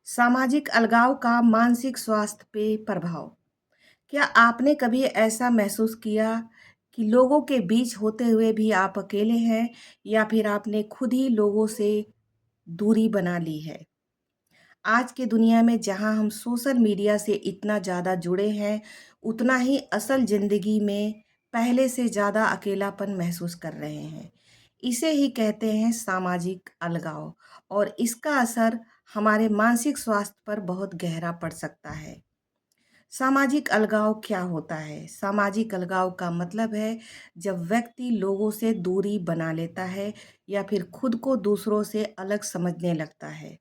सामाजिक अलगाव का मानसिक स्वास्थ्य पे प्रभाव। क्या आपने कभी ऐसा महसूस किया कि लोगों के बीच होते हुए भी आप अकेले हैं या फिर आपने खुद ही लोगों से दूरी बना ली है? आज की दुनिया में जहां हम सोशल मीडिया से इतना ज़्यादा जुड़े हैं, उतना ही असल ज़िंदगी में पहले से ज़्यादा अकेलापन महसूस कर रहे हैं। इसे ही कहते हैं सामाजिक अलगाव और इसका असर हमारे मानसिक स्वास्थ्य पर बहुत गहरा पड़ सकता है। सामाजिक अलगाव क्या होता है? सामाजिक अलगाव का मतलब है जब व्यक्ति लोगों से दूरी बना लेता है या फिर खुद को दूसरों से अलग समझने लगता है।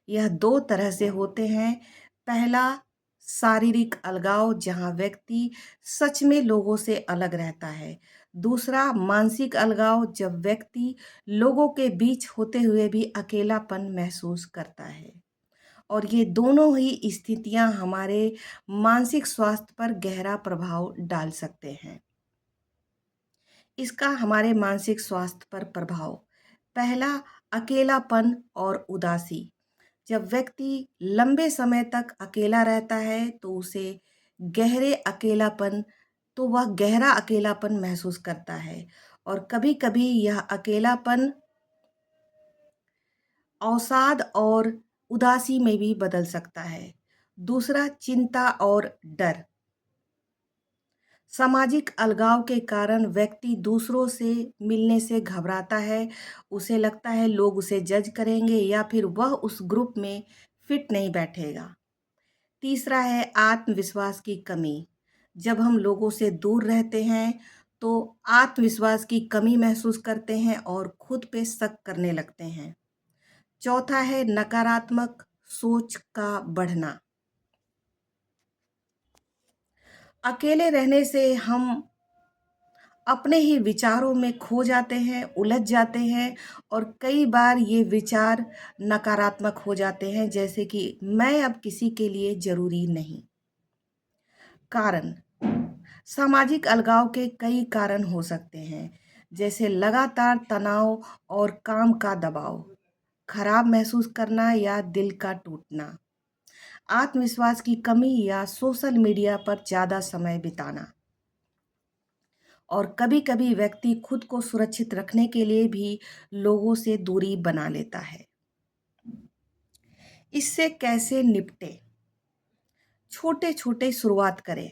यह 2 तरह से होते हैं। पहला शारीरिक अलगाव जहाँ व्यक्ति सच में लोगों से अलग रहता है। दूसरा मानसिक अलगाव जब व्यक्ति लोगों के बीच होते हुए भी अकेलापन महसूस करता है। और ये दोनों ही स्थितियाँ हमारे मानसिक स्वास्थ्य पर गहरा प्रभाव डाल सकते हैं। इसका हमारे मानसिक स्वास्थ्य पर प्रभाव। पहला अकेलापन और उदासी। जब व्यक्ति लंबे समय तक अकेला रहता है तो उसे गहरे अकेलापन तो वह गहरा अकेलापन महसूस करता है और कभी-कभी यह अकेलापन अवसाद और उदासी में भी बदल सकता है। दूसरा चिंता और डर। सामाजिक अलगाव के कारण व्यक्ति दूसरों से मिलने से घबराता है। उसे लगता है लोग उसे जज करेंगे या फिर वह उस ग्रुप में फिट नहीं बैठेगा। तीसरा है आत्मविश्वास की कमी। जब हम लोगों से दूर रहते हैं तो आत्मविश्वास की कमी महसूस करते हैं और खुद पे शक करने लगते हैं। चौथा है नकारात्मक सोच का बढ़ना। अकेले रहने से हम अपने ही विचारों में खो जाते हैं, उलझ जाते हैं और कई बार ये विचार नकारात्मक हो जाते हैं जैसे कि मैं अब किसी के लिए ज़रूरी नहीं। कारण सामाजिक अलगाव के कई कारण हो सकते हैं जैसे लगातार तनाव और काम का दबाव, खराब महसूस करना या दिल का टूटना, आत्मविश्वास की कमी या सोशल मीडिया पर ज़्यादा समय बिताना और कभी-कभी व्यक्ति खुद को सुरक्षित रखने के लिए भी लोगों से दूरी बना लेता है। इससे कैसे निपटे? छोटे-छोटे शुरुआत करें।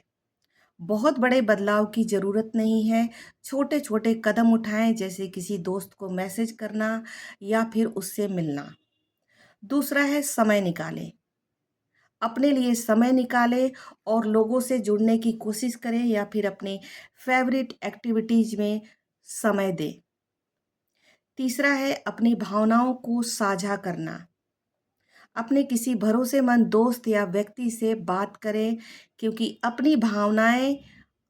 बहुत बड़े बदलाव की ज़रूरत नहीं है। छोटे-छोटे कदम उठाएँ जैसे किसी दोस्त को मैसेज करना या फिर उससे मिलना। दूसरा है समय निकालें। अपने लिए समय निकालें और लोगों से जुड़ने की कोशिश करें या फिर अपने फ़ेवरेट एक्टिविटीज़ में समय दें। तीसरा है अपनी भावनाओं को साझा करना। अपने किसी भरोसेमंद दोस्त या व्यक्ति से बात करें क्योंकि अपनी भावनाएं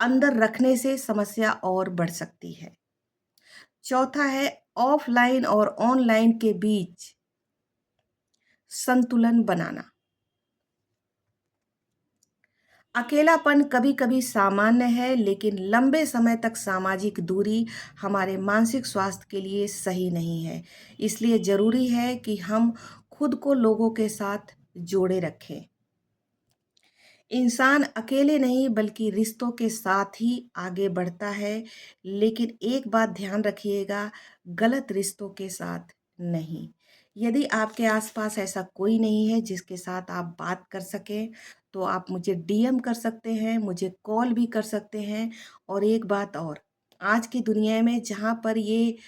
अंदर रखने से समस्या और बढ़ सकती है। चौथा है ऑफलाइन और ऑनलाइन के बीच संतुलन बनाना। अकेलापन कभी-कभी सामान्य है, लेकिन लंबे समय तक सामाजिक दूरी हमारे मानसिक स्वास्थ्य के लिए सही नहीं है। इसलिए ज़रूरी है कि हम खुद को लोगों के साथ जोड़े रखें। इंसान अकेले नहीं बल्कि रिश्तों के साथ ही आगे बढ़ता है, लेकिन एक बात ध्यान रखिएगा, गलत रिश्तों के साथ नहीं। यदि आपके आसपास ऐसा कोई नहीं है जिसके साथ आप बात कर सकें, तो आप मुझे डीएम कर सकते हैं, मुझे कॉल भी कर सकते हैं। और एक बात और, आज की दुनिया में जहाँ पर ये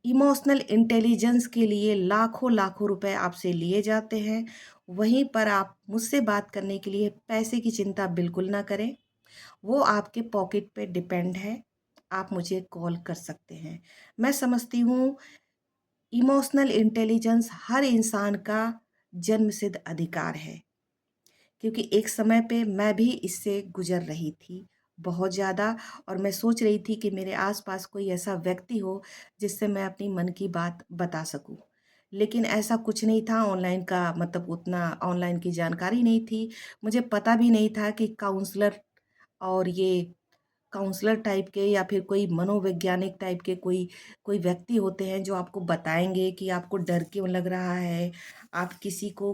इमोशनल इंटेलिजेंस के लिए लाखों-लाखों रुपए आपसे लिए जाते हैं, वहीं पर आप मुझसे बात करने के लिए पैसे की चिंता बिल्कुल ना करें। वो आपके पॉकेट पे डिपेंड है, आप मुझे कॉल कर सकते हैं। मैं समझती हूँ इमोशनल इंटेलिजेंस हर इंसान का जन्मसिद्ध अधिकार है। क्योंकि एक समय पे मैं भी इससे गुज़र रही थी, बहुत ज़्यादा। और मैं सोच रही थी कि मेरे आस-पास कोई ऐसा व्यक्ति हो, जिससे मैं अपनी मन की बात बता सकूँ। लेकिन ऐसा कुछ नहीं था, ऑनलाइन का मतलब उतना ऑनलाइन की जानकारी नहीं थी। मुझे पता भी नहीं था कि काउंसलर और ये काउंसलर टाइप के या फिर कोई मनोवैज्ञानिक टाइप के कोई कोई व्यक्ति होते हैं जो आपको बताएँगे कि आपको डर क्यों लग रहा है, आप किसी को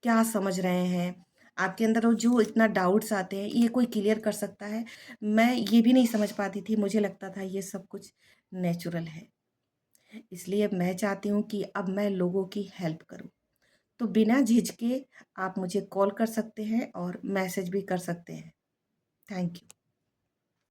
क्या समझ रहे हैं, आपके अंदर वो जो इतना डाउट्स आते हैं, ये कोई क्लियर कर सकता है। मैं ये भी नहीं समझ पाती थी, मुझे लगता था ये सब कुछ नेचुरल है। इसलिए मैं चाहती हूँ कि अब मैं लोगों की हेल्प करूँ। तो बिना झिझके आप मुझे कॉल कर सकते हैं और मैसेज भी कर सकते हैं। Thank you.